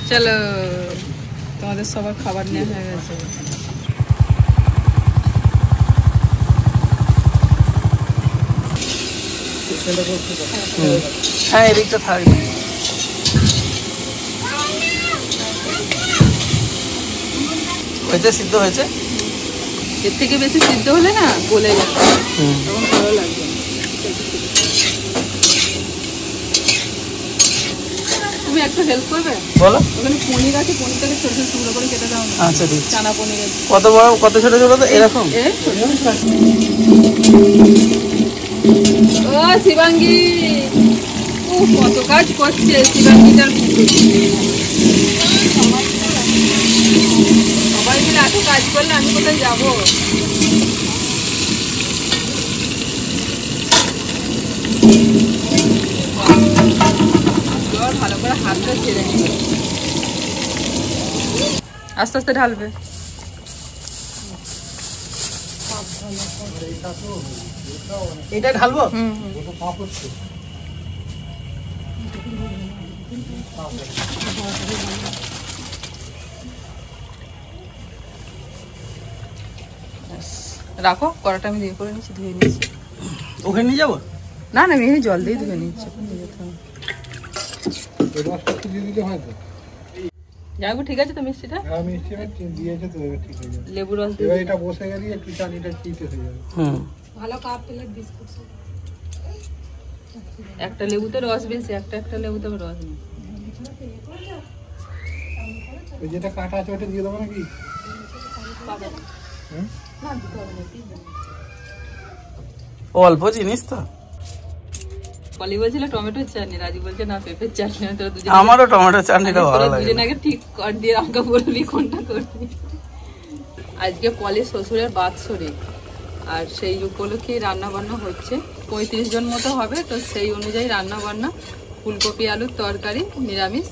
চলো তোমাদের সবার খাবার নেওয়া হয়ে গেছে। হ্যাঁ এদিকটা থাকবে। হয়েছে, সিদ্ধ হয়েছে। এর থেকে বেশি সিদ্ধ হলে না গলে যাবে, তখন ভালো লাগবে। তুমি একটু হেল্প করবে? বলো। ওখানে পনির আছে, পনিরটাকে ছোট ছোট টুকরো করে কেটে দাও। আচ্ছা দিচ্ছি। চানা পনির আছে। কত বড়, কত ছোট ছোট? এরকম। ও শিবাঙ্গী, কত কাজ করছে শিবাঙ্গীটার। সবাই মিলে এত কাজ করলে আমি কোথায় যাবো? ভালো করে হাতটা ছেড়ে নিবে, আস্তে আস্তে ঢালবে। এটা ঢালবো। রাখো, কড়াটা আমি দিয়ে করে নিচ্ছি, ধুয়ে নিচ্ছি। ওখানে নিয়ে যাবো? না না, আমি জল দিয়ে ধুয়ে নিচ্ছি। যাবো, ঠিক আছে তো মিষ্টিটা? লেবু রস দিয়ে এটা বসে গেলে একটু চানিটা চিটে হয়ে যাবে। ভালো কাপ প্লেট বিস্কুট। একটা লেবুতে রস বেশি, একটা লেবুতে রস নেই। ওই যেটা কাটা আছে ওটা দিয়ে দেবো নাকি? না দিতে হবে না। অল্প জিনিস তো। পলি বলছিল টমেটোর চাটনি, রাজু বলছে না পেঁপের চাটনি। আমারও টমেটো চাটনিটা ভালো লাগে। দুজন আগে ঠিক কর দিয়ে আমাকে বলবি কোনটা করবি। আজকে পলির শ্বশুরের বাৎসরিক, আর সেই উপলক্ষে রান্না বান্না হচ্ছে। 35 জন মতো হবে, তো সেই অনুযায়ী রান্না বান্না। ফুলকপি আলুর তরকারি নিরামিষ,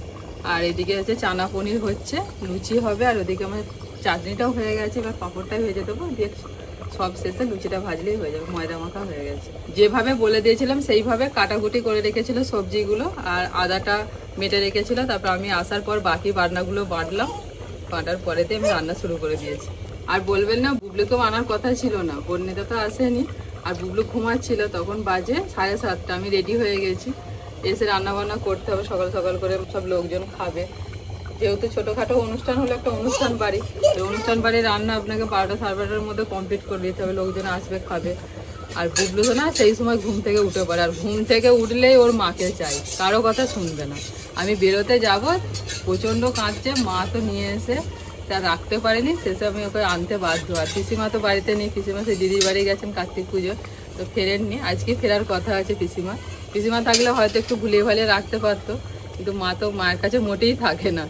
আর এদিকে হচ্ছে চানা পনির হচ্ছে, লুচি হবে, আর ওদিকে আমার চাটনিটাও হয়ে গেছে। এবার পাঁপড়টাই ভেজে দেবো, দিয়ে সব শেষে লুচিটা ভাজলেই হয়ে যাবে। ময়দা মাখা হয়ে গেছে। যেভাবে বলে দিয়েছিলাম সেইভাবে কাটাকুটি করে রেখেছিল সবজিগুলো, আর আদাটা মেটে রেখেছিল। তারপর আমি আসার পর বাকি বাটনাগুলো বাটলাম, বাটার পরেতে আমি রান্না শুরু করে দিয়েছি। আর বলবেন না, বুবলুকেও আনার কথা ছিল না, বর্ণিতা তো আসেনি, আর বুবলু ঘুমাচ্ছিল। তখন বাজে 7:30, আমি রেডি হয়ে গেছি। এসে রান্না বান্না করতে হবে, সকাল সকাল করে সব লোকজন খাবে। যেহেতু ছোটোখাটো অনুষ্ঠান হলো, একটা অনুষ্ঠান বাড়ি, অনুষ্ঠান বাড়ির রান্না আপনাকে 12টা সাড়ে 12টার মধ্যে কমপ্লিট করে দিতে হবে। লোকজন আসবে, খাবে। আর বুবলু তো না সেই সময় ঘুম থেকে উঠে পড়ে, আর ঘুম থেকে উঠলেই ওর মাকে চাই, কারো কথা শুনবে না। আমি বেরোতে যাব, প্রচণ্ড কাঁদছে, মা তো নিয়ে এসে তা রাখতে পারেনি, শেষে আমি ওকে আনতে বাধ্য। আর পিসিমা তো বাড়িতে নেই, পিসিমা সে দিদির বাড়ি গেছেন কার্তিক পুজো, তো ফেরেননি। আজকে ফেরার কথা আছে পিসিমা থাকলে হয়তো একটু ভুলিয়ে ভালিয়ে রাখতে পারতো, কিন্তু মা তো মায়ের কাছে মোটেই থাকে না।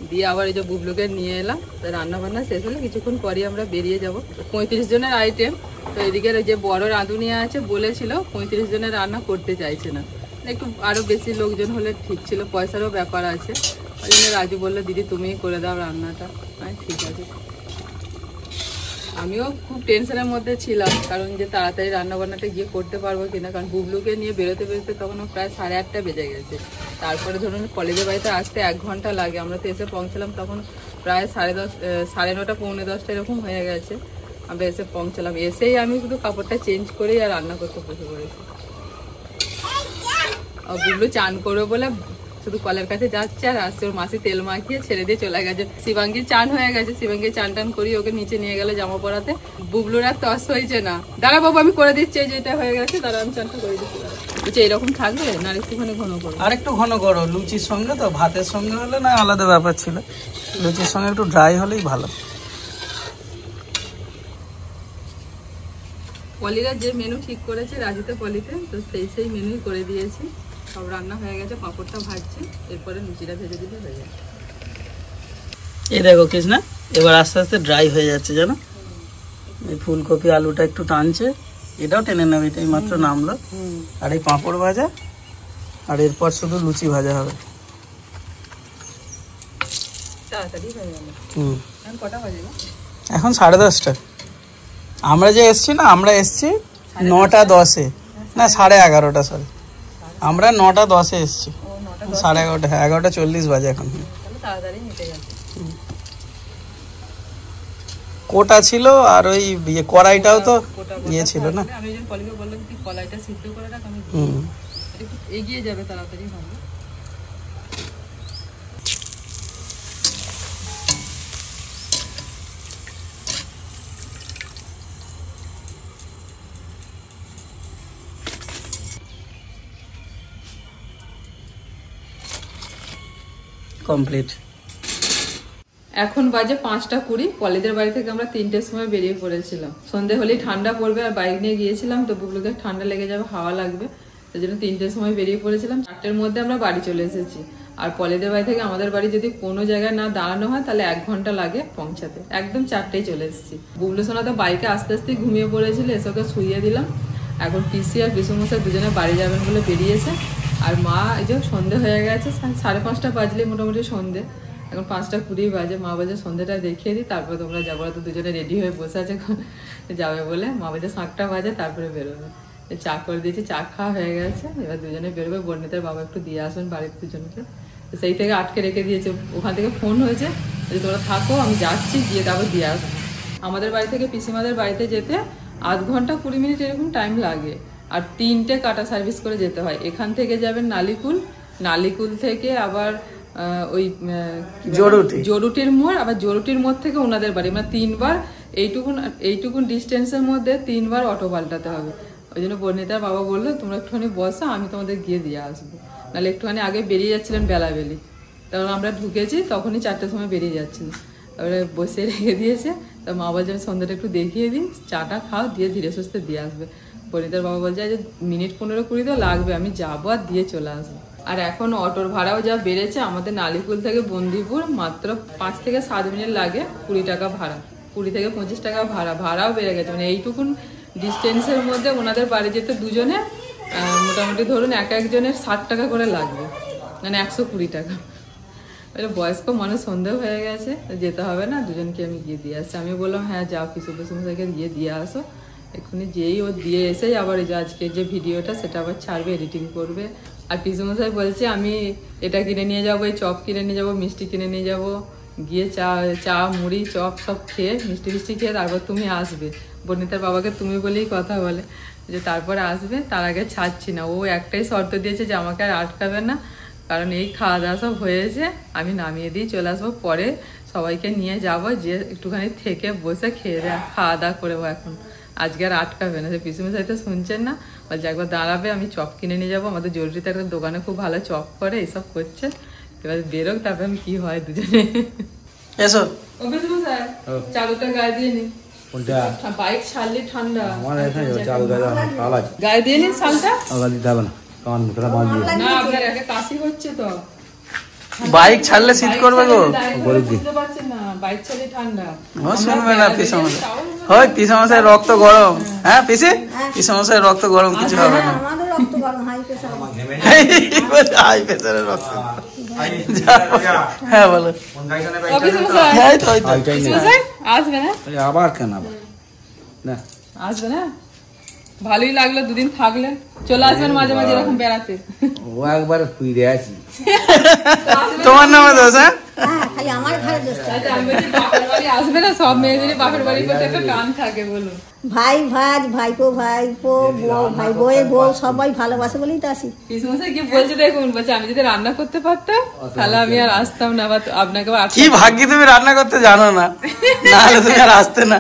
দিয়ে আবার এই যে বুবলুকে নিয়ে এলাম, রান্না বান্না শেষ হলে কিছুক্ষণ পরই আমরা বেরিয়ে যাব। 35 জনের আইটেম, তো এদিকে যে বড় রাঁধুনিয়া আছে বলেছিল 35 জনের রান্না করতে চাইছে না, একটু আরও বেশি লোকজন হলে ঠিক ছিল, পয়সারও ব্যাপার আছে। ওই জন্য রাজু বললো দিদি তুমিই করে দাও রান্নাটা। হ্যাঁ ঠিক আছে। আমিও খুব টেনশনের মধ্যে ছিলাম, কারণ যে তাড়াতাড়ি রান্নাবান্নাটা গিয়ে করতে পারবো কিনা, কারণ বুবলুকে নিয়ে বেরোতে তখন প্রায় 8:30 বেজে গেছে। তারপরে ধরুন কলেজের বাড়িতে আসতে 1 ঘন্টা লাগে, আমরা তো এসে পৌঁছলাম তখন প্রায় 9:30, 9:30, 9:45 এরকম হয়ে গেছে। আমরা এসে পৌঁছলাম, এসেই আমি শুধু কাপড়টা চেঞ্জ করেই আর রান্না করতে বসে পড়েছি। আর বুবলু চান করবে বলে শুধু কলের কাছে যাচ্ছে আর আসছে, ওর মাসি তেল মাখিয়ে ছেড়ে দিয়ে চলে গেছে। শিবাঙ্গীর চান হয়ে গেছে, শিবাঙ্গীর চান টান করি ওকে নিচে নিয়ে গেলে জামা পরাতে। বুবলুর আর তস হয়েছে না, দাঁড়া বাবু আমি করে দিচ্ছি, যেটা হয়ে গেছে দাঁড়া আমি চানটা করে দিচ্ছি। বলছে এরকম থাকবে না, একটুখানি ঘন করো। আর একটু ঘন করো, লুচির সঙ্গে তো, ভাতের সঙ্গে হলে না আলাদা ব্যাপার ছিল, লুচির সঙ্গে একটু ড্রাই হলেই ভালো। পলিরা যে মেনু ঠিক করেছে রাজিতে পলিতে, তো সেই মেনুই করে দিয়েছি। সব রান্না হয়ে গেছে, পাঁপড়টা ভাজছি, এরপরে লুচিটা ভেজে দিলে হয়ে যাবে। এই দেখো কৃষ্ণা, এবার আস্তে আস্তে ড্রাই হয়ে যাচ্ছে জানো, এই ফুলকপি আলুটা একটু টানছে, এটাও টেনে নেবে, এটাই মাত্র নামলো। আর এই পাঁপড় ভাজা, আর এরপর শুধু লুচি ভাজা হবে। তাড়াতাড়ি হয়ে গেল। কটা বাজে না? এখন 10:30। আমরা যে এসছি না, আমরা এসছি 9:10-এ, না 11:30 সরি, আমরা 9:10 এসেছি। 11:30, হ্যাঁ 11:40 বাজে এখন। তাড়াতাড়ি মিটে গেছে। কোটা ছিল আর ওই কড়াইটাও তো ইয়ে ছিল না। আমি যখন পলিকে বললাম কি কলাইটা সিদ্ধ করে রাখ, আমি এগিয়ে যাবে তাড়াতাড়ি হবে। কমপ্লিট। এখন বাজে 5:20। পলিদের বাড়ি থেকে আমরা 3টের সময় বেরিয়ে পড়েছিলাম। সন্ধে হলেই ঠান্ডা পড়বে, আর বাইক নিয়ে গিয়েছিলাম তো বুবলুকে ঠান্ডা লেগে যাবে, হাওয়া লাগবে, সেই জন্য 3টের সময় বেরিয়ে পড়েছিলাম। 4টের মধ্যে আমরা বাড়ি চলে এসেছি। আর পলিদের বাড়ি থেকে আমাদের বাড়ি যদি কোনো জায়গায় না দাঁড়ানো হয় তাহলে 1 ঘন্টা লাগে পৌঁছাতে। একদম 4টেই চলে এসেছি। বুবলু সোনা তো বাইকে আস্তে আস্তে ঘুমিয়ে পড়েছিল, এসবকে শুইয়ে দিলাম। এখন পিসি আর পিসুমশাই দুজনে বাড়ি যাবেন বলে বেরিয়েছে। আর মা এই যে সন্ধে হয়ে গেছে, 5:30 বাজলে মোটামুটি সন্ধে, এখন 5:20 বাজে। মা বাজে সন্ধ্যেটা দেখিয়ে দিই, তারপরে তোমরা যাবো। তো দুজনে রেডি হয়ে বসে আছে যাবে বলে। মা বাজে 7টা বাজে, তারপরে বেরোবে। চা করে দিয়েছি, চা খাওয়া হয়ে গেছে, এবার দুজনে বেরোবে। বর্ণিতার বাবা একটু দিয়ে আসবেন বাড়ির দুজনকে, সেই থেকে আটকে রেখে দিয়েছে। ওখান থেকে ফোন হয়েছে যে তোমরা থাকো, আমি যাচ্ছি, গিয়ে তারপর দিয়ে আসবো। আমাদের বাড়ি থেকে পিসিমাদের বাড়িতে যেতে 1 ঘন্টা 20 মিনিট এরকম টাইম লাগে। আর 3টে কাটা সার্ভিস করে যেতে হয়। এখান থেকে যাবেন নালিকুল, নালিকুল থেকে আবার ওই জরুটির মোড়, আবার জরুটির মোড় থেকে ওনাদের বাড়ি, মানে 3বার এইটুকুন ডিস্টেন্সের মধ্যে 3বার অটো পাল্টাতে হবে। ওই জন্য বর্ণিতার বাবা বললো তোমরা একটুখানি বসো, আমি তোমাদের গিয়ে দিয়ে আসবো। নাহলে একটুখানি আগে বেরিয়ে যাচ্ছিলেন বেলাবেলি, তখন আমরা ঢুকেছি তখনই 4টের সময় বেরিয়ে যাচ্ছিল। তারপরে বসে রেখে দিয়েছে। তা মা বলছে আমি সন্ধ্যাটা একটু দেখিয়ে দিই, চাটা খাও, দিয়ে ধীরে সুস্থে দিয়ে আসবে। বর্ণিতার বাবা বলছে যে মিনিট 15-20 তো লাগবে, আমি যাবো আর দিয়ে চলে আসবো। আর এখন অটোর ভাড়াও যা বেড়েছে, আমাদের নালিকুল থেকে বন্দিপুর মাত্র 5 থেকে 7 মিনিট লাগে, 20 টাকা ভাড়া, 20 থেকে 25 টাকা ভাড়া। ভাড়াও বেড়ে গেছে, মানে এইটুকুন ডিস্টেন্সের মধ্যে ওনাদের বাড়ি যেতে দুজনে মোটামুটি ধরুন একজনের 60 টাকা করে লাগবে, মানে 120 টাকা। বয়স্ক মানুষ, সন্দেহ হয়ে গেছে, যেতে হবে না, দুজনকে আমি গিয়ে দিয়ে আসছি। আমি বললাম হ্যাঁ যাও, পিসুমশাইকে গিয়ে দিয়ে আসো। এক্ষুনি যেই ও দিয়ে এসেই আবার এই যে আজকে যে ভিডিওটা সেটা আবার ছাড়বে, এডিটিং করবে। আর পিসুমশাই বলছে আমি এটা কিনে নিয়ে যাবো, এই চপ কিনে নিয়ে যাবো, মিষ্টি কিনে নিয়ে যাবো, গিয়ে চা মুড়ি চপ সব খেয়ে মিষ্টি খেয়ে তারপর তুমি আসবে। বর্ণিতার বাবাকে তুমি বলেই কথা বলে যে তারপরে আসবে, তার আগে ছাড়ছি না। ও একটাই শর্ত দিয়েছে যে আমাকে আর আটকাবে না, কারণ এই খাওয়া দাওয়া সব হয়েছে, আমি নামিয়ে দিয়ে চলে আসবো, পরে সবাইকে নিয়ে যাবো, যে একটুখানি থেকে বসে খেয়ে খাওয়া দাওয়া করবো। এখন আজকে আর আটকাবে না। যে পিসুমশাই তো শুনছেন না, বলছে একবার দাঁড়াবে, আমি চপ কিনে নিয়ে যাবো। আমাদের জরুরিতে একটা দোকানে খুব ভালো চপ করে, এইসব করছে। এবার বেরোক, তারপরে আমি কি হয় দুজনে। এসো চালুটা গায়ে দিয়ে নি, বাইক ছাড়লে ঠান্ডা, গায়ে দিয়ে নিন শালটা। না আপনার একে কাশি হচ্ছে তো, বাইক ছাড়লে শীত করবে গো, বুঝতে পারছেন না, বাইক ছাড়লে ঠান্ডা। ও শুনবে না পিসুমশাই, হয় পিসুমশাই রক্ত গরম। হ্যাঁ পিসি, পিসুমশাই রক্ত গরম, কিছু হবে না। হাই প্রেসারের রক্ত। হ্যাঁ বলো। আসবে না আবার কেন না, আসবে না, ভালোই লাগলো, দুদিন থাকলে চলে আসবেন মাঝে মাঝে এরকম বেড়াতে। ও একবার ফিরে আসি। তোমার নামে দোষ? হ্যাঁ আসবে না, সব মেয়েদেরই বাপের বাড়ির প্রতি একটা টান থাকে, বলুন। ভাই ভাজ, ভাইপো ভাইপো, বউ ভাই বউয়ের বউ সবাই ভালোবাসে বলেই তো আসি। পিসুমশাই কি বলছে দেখুন, বলছে আমি যদি রান্না করতে পারতাম তাহলে আমি আর আসতাম না, বা আপনাকে কি ভাগ্যি তুমি রান্না করতে জানো না, নাহলে তুমি আর আসতে না।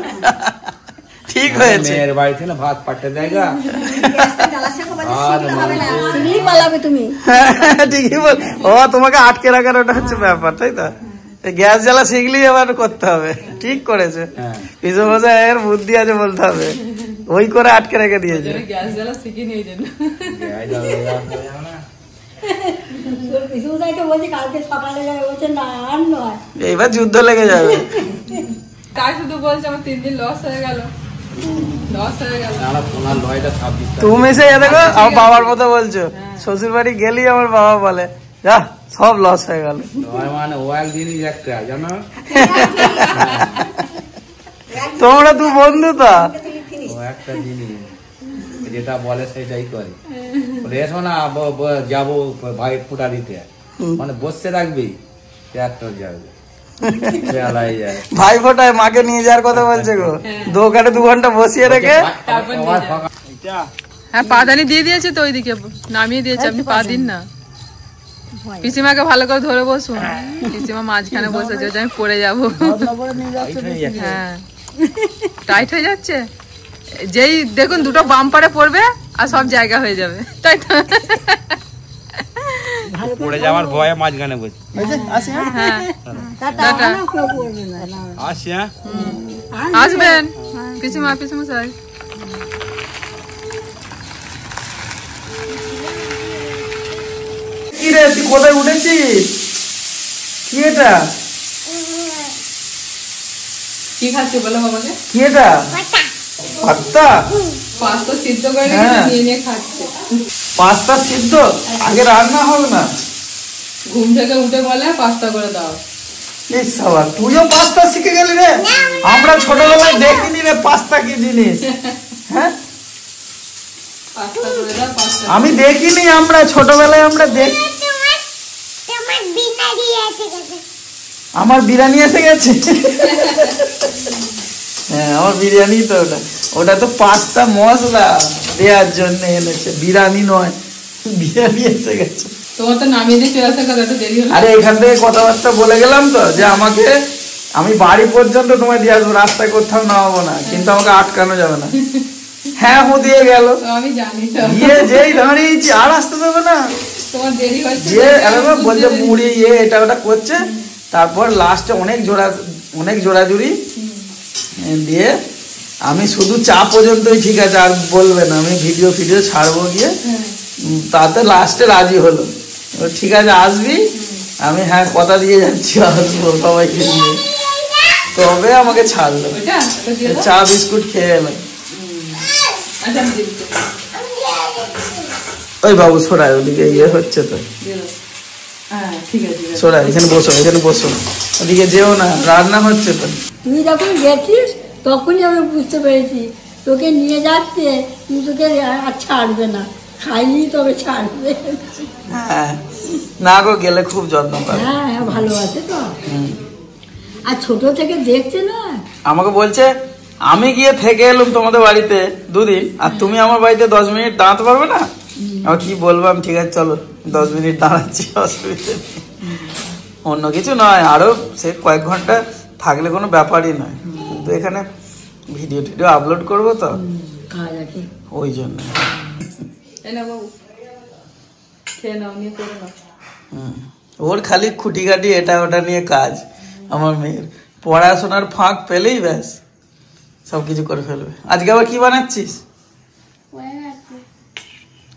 ঠিক হয়েছে, মেয়ের বাড়িতে না ভাত পাঠতে জায়গা তুমি ঠিকই বল। ও তোমাকে আটকে রাখার ওটা হচ্ছে ব্যাপার, তাই তো? গ্যাস জ্বালা শিখলেই আবার করতে হবে। ঠিক করেছে, পিসুমশাই এর বুদ্ধি আছে বলতে হবে, ওই করে আটকে রেখে দিয়েছে। গ্যাস জ্বালা শিখে নিয়ে যেন। এইবার যুদ্ধ লেগে যাবে। তাই শুধু বলছে আমার 3 দিন লস হয়ে গেল, লস হয়ে গেল। তুমি সে দেখো আমার বাবার মতো বলছো, শ্বশুর বাড়ি গেলেই আমার বাবা বলে যা সব লস হয়ে গেল। মানে ও একদিনই একটা জানো, তোমরা দু বন্ধু তো, ও একটা জিনিস যেটা বলে সেটাই করে। বলে এসো না যাবো ভাই ফুটা দিতে, মানে বসে রাখবি একটা যাবে বেলায় যায়। ভাই ফোটায় মাকে নিয়ে যাওয়ার কথা বলছে গো, দোকানে 2 ঘন্টা বসিয়ে রেখে। হ্যাঁ পাদানি দিয়ে দিয়েছে তো, ওইদিকে নামিয়ে দিয়েছে, আপনি পা দিন না। পিসিমাকে ভালো করে ধরে বসুন, পিসিমা মাঝখানে বসেছে, আমি পড়ে যাবো। হ্যাঁ টাইট হয়ে যাচ্ছে, যেই দেখুন দুটো বাম্পারে পড়বে আর সব জায়গা হয়ে যাবে, তাই তো? পড়ে যাওয়ার ভয়ে মাঝখানে বসে। হ্যাঁ টাটা। আসি, হ্যাঁ আসবেন পিসিমা, পিসিমা স্যার। কি রে তুই কোথায় উঠেছিস? কি এটা? কি খাচ্ছি বলো বাবাকে? কি এটা? পাস্তা। পাস্তা সিদ্ধ করে নিয়ে নিয়ে খাচ্ছে। পাস্তা সিদ্ধ আগে রান্না হবে না? ঘুম থেকে উঠে বলে পাস্তা করে দাও। এই সাবা তুইও পাস্তা শিখে গেলি রে? আমরা ছোটবেলায় দেখিনি রে পাস্তা কি জিনিস। হ্যাঁ পাস্তা করে দাও, পাস্তা। আমি দেখিনি, আমরা ছোটবেলায় আমরা দেখ। আমার বিরিয়ানি এসে গেছে। হ্যাঁ আমার বিরিয়ানি তো ওটা, ওটা তো পাস্তা মশলা দেওয়ার জন্য এনেছে, বিরিয়ানি নয়, বিরিয়ানি এসে গেছে। তোমার তো নামিয়ে দিয়ে চলে আসার কথা, তো দেরি হলো। আরে এখান থেকে কথাবার্তা বলে গেলাম তো যে আমাকে, আমি বাড়ি পর্যন্ত তোমায় দিয়ে আসবো, রাস্তায় কোথাও নামাবো না, কিন্তু আমাকে আটকানো যাবে না। হ্যাঁ হু দিয়ে গেল, আমি জানি তো। গিয়ে যেই দাঁড়িয়েছি আর আসতে দেবে না, তোমার দেরি হয়েছে যে বলছে মুড়ি এটা ওটা করছে। তারপর লাস্টে অনেক জোড়াজুড়ি দিয়ে আমি শুধু চা পর্যন্তই ঠিক আছে, আর বলবে না, আমি ভিডিও ছাড়বো গিয়ে। তাতে লাস্টে রাজি হলো, ঠিক আছে আসবি। আমি হ্যাঁ কথা দিয়ে যাচ্ছি আসবো সবাইকে নিয়ে, তবে আমাকে ছাড়লো। চা বিস্কুট খেয়ে এলাম। ওই বাবু সরাই, ওদিকে ইয়ে হচ্ছে তো, সরাই, এখানে বসো, এখানে বসো, ওদিকে যেও না, রান্না হচ্ছে তো। তুই যখন গেছিস তখনই আমি বুঝতে পেরেছি তোকে নিয়ে যাচ্ছে, তুই তোকে আর ছাড়বে না, খাইনি তবে ছাড়বে। হ্যাঁ না গো, গেলে খুব যত্ন করে। হ্যাঁ ভালোবাসে তো, আর ছোট থেকে দেখছে না। আমাকে বলছে আমি গিয়ে থেকে এলাম তোমাদের বাড়িতে 2 দিন, আর তুমি আমার বাড়িতে 10 মিনিট দাঁড়াতে পারবে না? আমি কি বলবো, আমি ঠিক আছে চলো 10 মিনিট দাঁড়াচ্ছি, অসুবিধা নেই। অন্য কিছু নয়, আরো সে কয়েক ঘন্টা থাকলে কোনো ব্যাপারই নয়, কিন্তু এখানে ভিডিও আপলোড করবো তো, ওই জন্য। ওর খালি খুঁটিখাটি এটা ওটা নিয়ে কাজ। আমার মেয়ের পড়াশোনার ফাঁক পেলেই ব্যাস সবকিছু করে ফেলবে। আজকে আবার কি বানাচ্ছিস?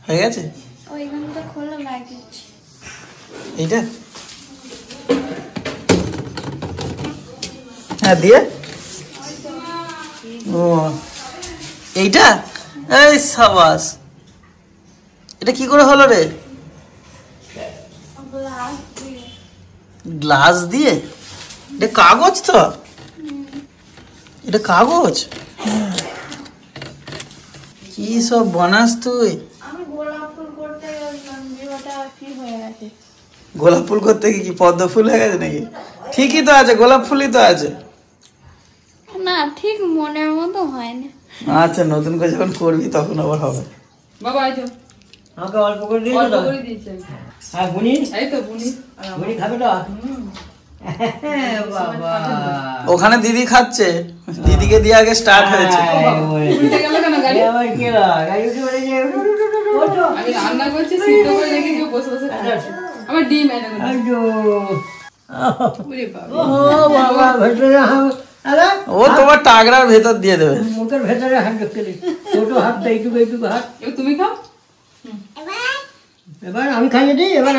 হয়ে গেছে এইটা? হ্যাঁ দিয়ে ও এইটা, এই সাবাস, এটা কি করে হলো রে? গ্লাস দিয়ে? এটা কাগজ তো, এটা কাগজ। কি সব বানাস তুই? গোলাপ ফুল করতে কি পদ্ম ফুল হয়ে গেছে নাকি? ঠিকই তো আছে, গোলাপ ফুলই তো আছে না, ঠিক মনের মতো হয় না। আচ্ছা নতুন করে যখন করবি তখন আবার হবে। বাবা আইতো আমাকে অল্প করে দিয়ে অল্প করে দিয়েছে। হ্যাঁ বুনি, এই তো বুনি বুনি খাবে তো। বাবা ওখানে দিদি খাচ্ছে, দিদিকে দিয়ে আগে স্টার্ট হয়েছে। উল্টে গেল কেন গাড়ি? আমি রান্না করছি, সিদ্ধ করে রেখে দিয়ে বসে বসে খাচ্ছি। আমার ডিম এনে দাও। ওরে বাবা, ও তোমার টাগরার ভেতর দিয়ে দেবে। মুখের ভেতরে হাত ঢুকে দিই, ছোট হাত, এইটুকু এইটুকু হাত। তুমি খাও। এবার আমি খাইয়ে দিই, এবার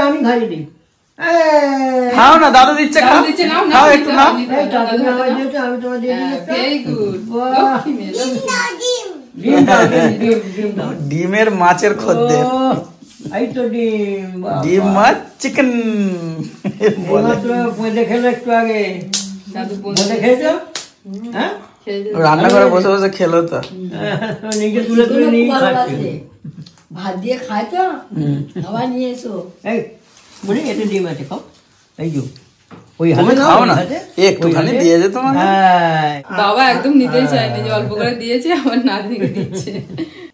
আমি খাইয়ে দিই। খাও না, দাদু দিচ্ছে, খাও, দিচ্ছে, নাও খাও একটু নাও। এই তো, তুমি আমায় দিয়েছো, আমি তোমায় দিয়ে দিই একটা। Very good. বাহ। লক্ষ্মী মেয়ে, লক্ষ্মী। ডিম দাও, ডিম দাও। ডিমের মাছের খদ্দের, ও, এই তো ডিম। বাহ, ডিম বাহ। মাছ চিকেন বলে। এইমাত্র দেখে একটু আগে দাদু বলে খেয়েছো? হ্যাঁ রান্না করে বসে বসে খেলো তো। নিজে তুলে তুলে নিয়ে খাচ্ছে। ভালোবাসে। ভাত দিয়ে খায় তো আবার নিয়ে এসো। এই বলি এতে ডিম আছে খাও। এই যে ওই তুমি হাতে খাও না, হাতে একটুখানি দিয়ে যে তোমার। হ্যাঁ বাবা একদম নিতেই চায়নি, যে অল্প করে দিয়েছে আমার নাতনিকে দিচ্ছে।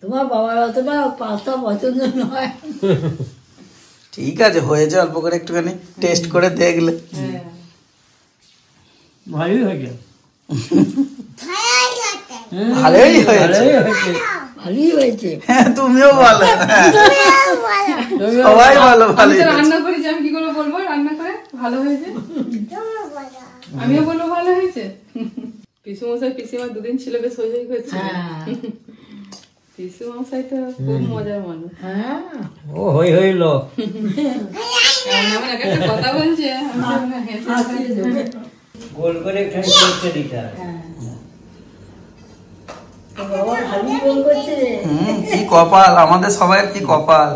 তোমার বাবার অতটা পাস্তা পছন্দ নয়। ঠিক আছে, হয়েছে অল্প করে একটুখানি টেস্ট করে দেখলে। ভালোই হয়েছে। ভালোই হয়েছে। ভালোই হয়েছে। ভালোই হয়েছে। হ্যাঁ তুমিও ভালো, হ্যাঁ। সবাই ভালো, আমি ভালোই তো হয়েছে। রান্না করি, যে আমি কি করে বলবো রান্না করে ভালো হয়েছে? আমিও বলবো ভালো হয়েছে। পিসু মশাই পিসিমা দুদিন ছিল, বেশ হই হই করছে। পিসু মশাই তো খুব মজার মানুষ। হ্যাঁ ও হই হইল। এমন একটা কথা বলছে, আমি তো হেসে হাসিয়ে দেবে। গোল করে একটু করতে দিতে হবে। বাবা ভালোই গোল করছে রে। কি কপাল আমাদের সবাই, কি কপাল।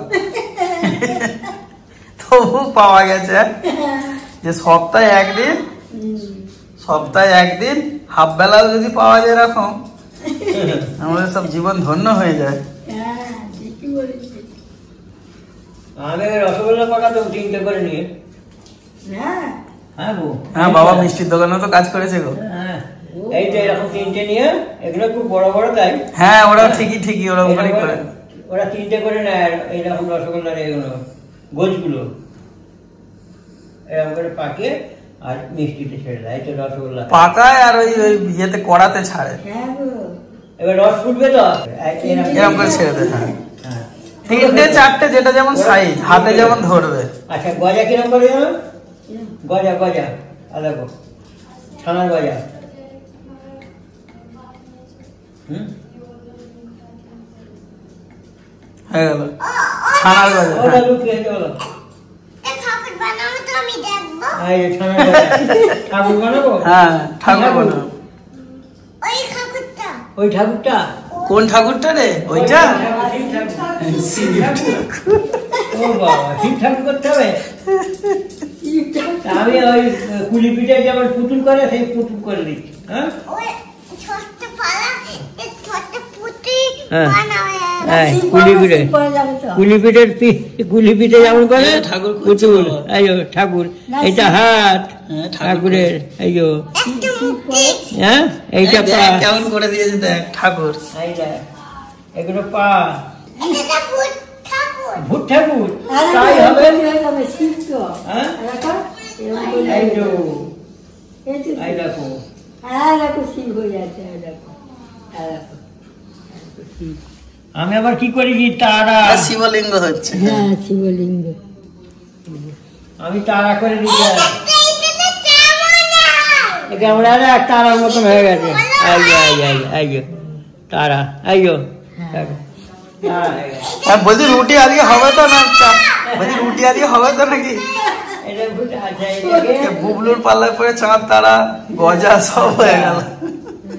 তবু পাওয়া গেছে যে সপ্তাহে একদিন হাফ বেলাও যদি পাওয়া যায় এরকম, আমাদের সব জীবন ধন্য হয়ে যায়। হ্যাঁ ঠিকই বলেছি। আমি রসগোল্লা পাকাতে 3টে করে নিয়ে। হ্যাঁ হ্যাঁ গো। হ্যাঁ বাবা মিষ্টির দোকানে তো কাজ করেছে গো। হ্যাঁ এই যে এরকম 3টে নিয়ে, এগুলো খুব বড় বড় তাই। হ্যাঁ ওরা ঠিকই ওরকম করে করে। ওরা 3টে করে নেয় এইরকম রসগোল্লার এইগুলো গোছগুলো এরকম করে পাকিয়ে আর মিষ্টিতে ছেড়ে দেয়। এই তো রসগোল্লা পাকায় আর ওই ইয়েতে কড়াতে ছাড়ে, হ্যাঁ গো। এবার রস ফুটবে তো এরকম করে ছেড়ে দেয়। হ্যাঁ হ্যাঁ 3টে 4টে যেটা যেমন সাইজ, হাতে যেমন ধরবে। আচ্ছা গজা কিরকম করে জানো? গজা দেখো ছানার গজা। হয়ে গেল ছানার গজা। ওটা লুকিয়ে আছে বলো। এই যে ছানার গজা। ঠাকুর বানাবো? হ্যাঁ ঠাকুর বানাবো। ওই ঠাকুরটা? কোন ঠাকুরটা রে? ওইটা ও বাবা ঠিক ঠাকুর করতে হবে। আমি ওই কুলি পিঠে যেমন পুতুল করে সেই পুতুল করে দিচ্ছি। হ্যাঁ কুলি পিঠে যেমন করে ঠাকুর পুতুল। এই ঠাকুর, এইটা হাত ঠাকুরের। এই হ্যাঁ এইটা পা কেমন করে দিয়েছে দেখ ঠাকুর। এইটা এগুলো পা ভূত ঠাকুর। তাই হবে। হ্যাঁ এই তো এই দেখো। হ্যাঁ দেখো শিব হয়ে যাচ্ছে। দেখো আমি আবার কি করেছি তারা। শিবলিঙ্গ হচ্ছে। হ্যাঁ শিবলিঙ্গ। আমি তারা করে দিতে কেমন তারার মতন হয়ে গেছে। তারা বলছি রুটি আজকে হবে তো না? বলছি রুটি আজকে হবে তো নাকি? বুবলুর পাল্লায় পরে চাঁদ তারা গজা সব হয়ে গেল।